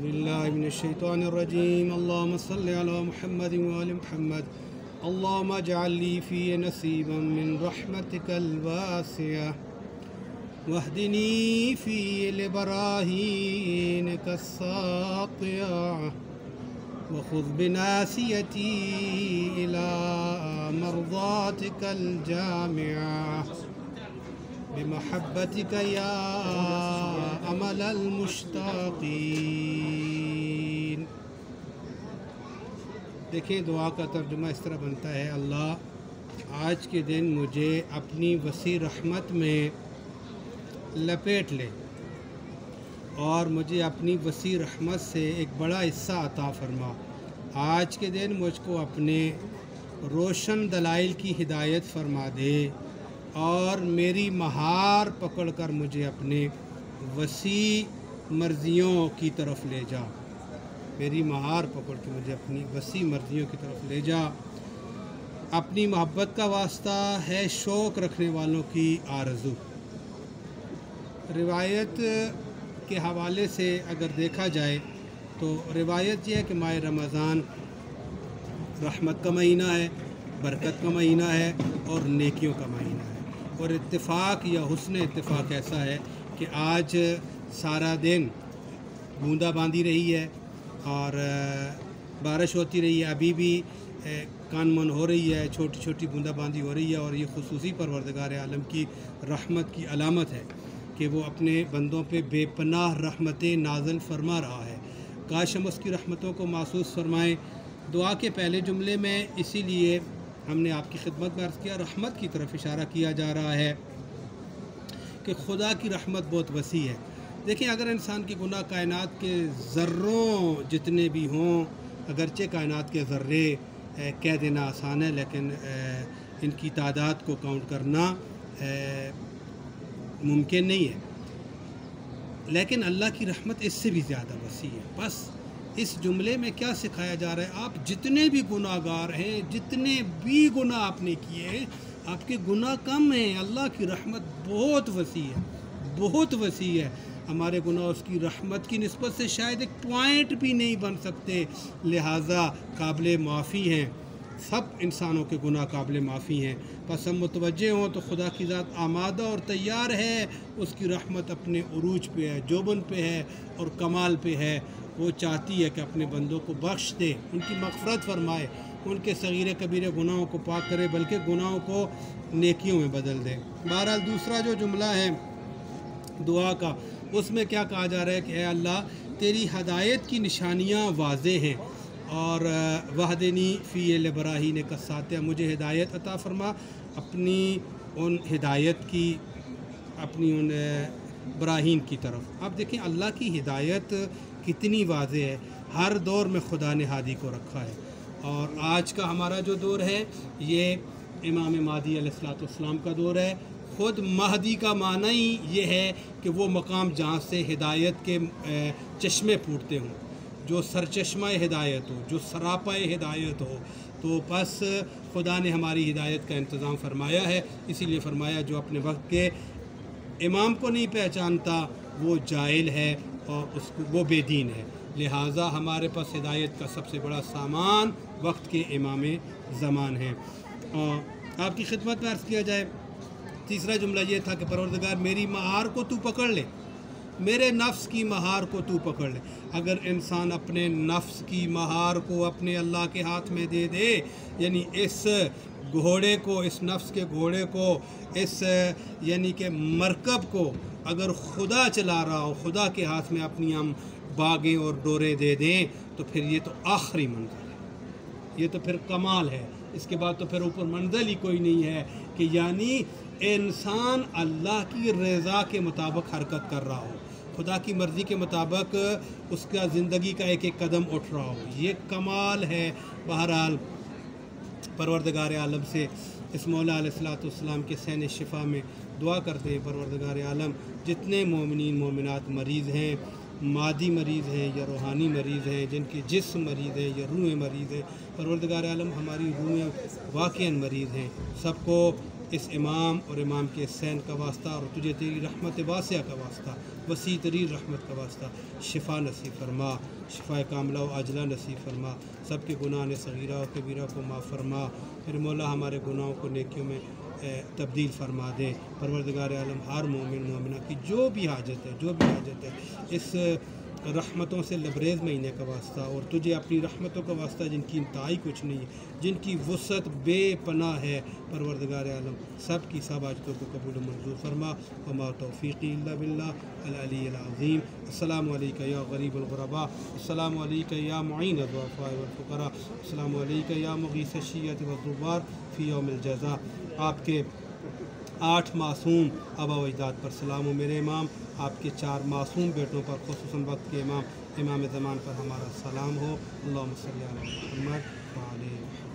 بالله من الشيطان الرجيم اللهم صل على محمد وآل محمد اللهم اجعل لي في نصيبا من رحمتك الواسعة واهدني في لبراهينك الساطعة وخذ بناسيتي إلى مرضاتك الجامعة بمحبتك يا امل المشتاقین۔ دیکھیں دعا کا ترجمہ اس طرح بنتا ہے: اللہ آج کے دن مجھے اپنی وسیع رحمت میں لپیٹ لے اور مجھے اپنی وسیع رحمت سے ایک بڑا حصہ عطا فرما۔ آج کے دن مجھ کو اپنے روشن دلائل کی ہدایت فرما دے اور میری مہار پکڑ کر مجھے اپنے وسیع مرضیوں کی طرف لے جا۔ میری مہار پکڑ کے مجھے اپنی وسیع مرضیوں کی طرف لے جا۔ اپنی محبت کا واسطہ ہے شوق رکھنے والوں کی آرزو۔ روایت کے حوالے سے اگر دیکھا جائے تو روایت یہ ہے کہ ماہ رمضان رحمت کا مہینہ ہے، برکت کا مہینہ ہے اور نیکیوں کا مہینہ ہے۔ اور اتفاق یا حسن اتفاق ایسا ہے کہ آج سارا دن بوندا باندھی رہی ہے اور بارش ہوتی رہی ہے، ابھی بھی کان من ہو رہی ہے، چھوٹی چھوٹی بوندا باندھی ہو رہی ہے، اور یہ خصوصی پروردگار عالم کی رحمت کی علامت ہے کہ وہ اپنے بندوں پہ بے پناہ رحمتیں نازل فرما رہا ہے۔ کاش ہم اس کی رحمتوں کو محسوس فرمائیں۔ دعا کے پہلے جملے میں اسی لیے ہم نے آپ کی خدمت میں عرض کیا، رحمت کی طرف اشارہ کیا جا رہا ہے کہ خدا کی رحمت بہت وسیع ہے۔ دیکھیں اگر انسان کی گناہ کائنات کے ذروں جتنے بھی ہوں، اگرچہ کائنات کے ذرے کہہ دینا آسان ہے لیکن ان کی تعداد کو کاؤنٹ کرنا ممکن نہیں ہے، لیکن اللہ کی رحمت اس سے بھی زیادہ وسیع ہے۔ بس اس جملے میں کیا سکھایا جا رہا ہے؟ آپ جتنے بھی گناہ گار ہیں، جتنے بھی گناہ آپ نے کیے ہیں، آپ کے گناہ کم ہیں، اللہ کی رحمت بہت وسیع ہے، بہت وسیع ہے۔ ہمارے گناہ اس کی رحمت کی نسبت سے شاید ایک پوائنٹ بھی نہیں بن سکتے، لہٰذا قابل معافی ہیں۔ سب انسانوں کے گناہ قابل معافی ہیں، بس ہم متوجہ ہوں تو خدا کی ذات آمادہ اور تیار ہے، اس کی رحمت اپنے عروج پہ ہے، جوبن پہ ہے اور کمال پہ ہے۔ وہ چاہتی ہے کہ اپنے بندوں کو بخش دے، ان کی مغفرت فرمائے، ان کے صغیرے کبیرے گناہوں کو پاک کرے، بلکہ گناہوں کو نیکیوں میں بدل دے۔ بہرحال دوسرا جو جملہ ہے دعا کا، اس میں کیا کہا جا رہا ہے کہ اے اللہ تیری ہدایت کی نشانیاں واضح ہیں اور وحدنی فی لبراہینک الساطعہ، مجھے ہدایت عطا فرما اپنی ان ہدایت کی، اپنی ان براہین کی طرف۔ اب دیکھیں اللہ کی ہدایت کتنی واضح ہے، ہر دور میں خدا نے ہادی کو رکھا ہے، اور آج کا ہمارا جو دور ہے یہ امام مہدی علیہ السلام کا دور ہے۔ خود مہدی کا معنی ہی یہ ہے کہ وہ مقام جہاں سے ہدایت کے چشمے پھوٹتے ہوں، جو سرچشمہ ہدایت ہو، جو سراپا ہدایت ہو۔ تو بس خدا نے ہماری ہدایت کا انتظام فرمایا ہے، اسی لیے فرمایا جو اپنے وقت کے امام کو نہیں پہچانتا وہ جاہل ہے اور وہ بے دین ہے۔ لہٰذا ہمارے پاس ہدایت کا سب سے بڑا سامان وقت کے امام زمان ہے۔ آپ کی خدمت میں عرض کیا جائے، تیسرا جملہ یہ تھا کہ پروردگار میری مہار کو تو پکڑ لے، میرے نفس کی مہار کو تو پکڑ لے۔ اگر انسان اپنے نفس کی مہار کو اپنے اللہ کے ہاتھ میں دے دے، یعنی اس گھوڑے کو، اس نفس کے گھوڑے کو، اس یعنی کہ مرکب کو اگر خدا چلا رہا ہو، خدا کے ہاتھ میں اپنی ہم باغیں اور ڈورے دے دیں تو پھر یہ تو آخری منزل ہے، یہ تو پھر کمال ہے۔ اس کے بعد تو پھر اوپر منزل ہی کوئی نہیں ہے کہ یعنی انسان اللہ کی رضا کے مطابق حرکت کر رہا ہو، خدا کی مرضی کے مطابق اس کا زندگی کا ایک ایک قدم اٹھ رہا ہو، یہ کمال ہے۔ بہرحال پروردگار عالم سے اس مولا علیہ السلام کے سین شفا میں دعا کرتے ہیں، پروردگار عالم جتنے مومنین مومنات مریض ہیں، مادی مریض ہیں یا روحانی مریض ہیں، جن کے جسم مریض ہیں یا روحیں مریض ہیں، پروردگار عالم ہماری روحیں واقعاً مریض ہیں، سب کو اس امام اور امام کے حسین کا واسطہ اور تجھے تیری رحمت واسعہ کا واسطہ، وسیع ترین رحمت کا واسطہ شفا نصیب فرما، شفا کاملہ و عاجلہ نصیب فرما، سب کے گناہ صغیرہ و کبیرہ کو معاف فرما، پھر مولا ہمارے گناہوں کو نیکیوں میں تبدیل فرما دے۔ پروردگار عالم ہر مومن مومنہ کی جو بھی حاجت ہے اس رحمتوں سے لبریز مہینے کا واسطہ اور تجھے اپنی رحمتوں کا واسطہ جن کی انتہائی کچھ نہیں ہے، جن کی وسعت بے پناہ ہے، پروردگار عالم سب کی سب حاجتوں کو قبول و منظور فرما۔ وما توفیقی الا باللہ العلی العظیم۔ السلام علیکم یا غریب الغرباء، السلام علیکم یا معین الضعفاء والفقراء، السلام علیکم یا مغیث الشیعۃ والزوار فی یوم الجزا۔ آپ کے 8 معصوم آبا و اجداد پر سلام و میرے امام، آپ کے 4 معصوم بیٹوں پر خصوصاً وقت کے امام زمان پر ہمارا سلام ہو۔ اللہم صلی علی محمد وعلی محمد۔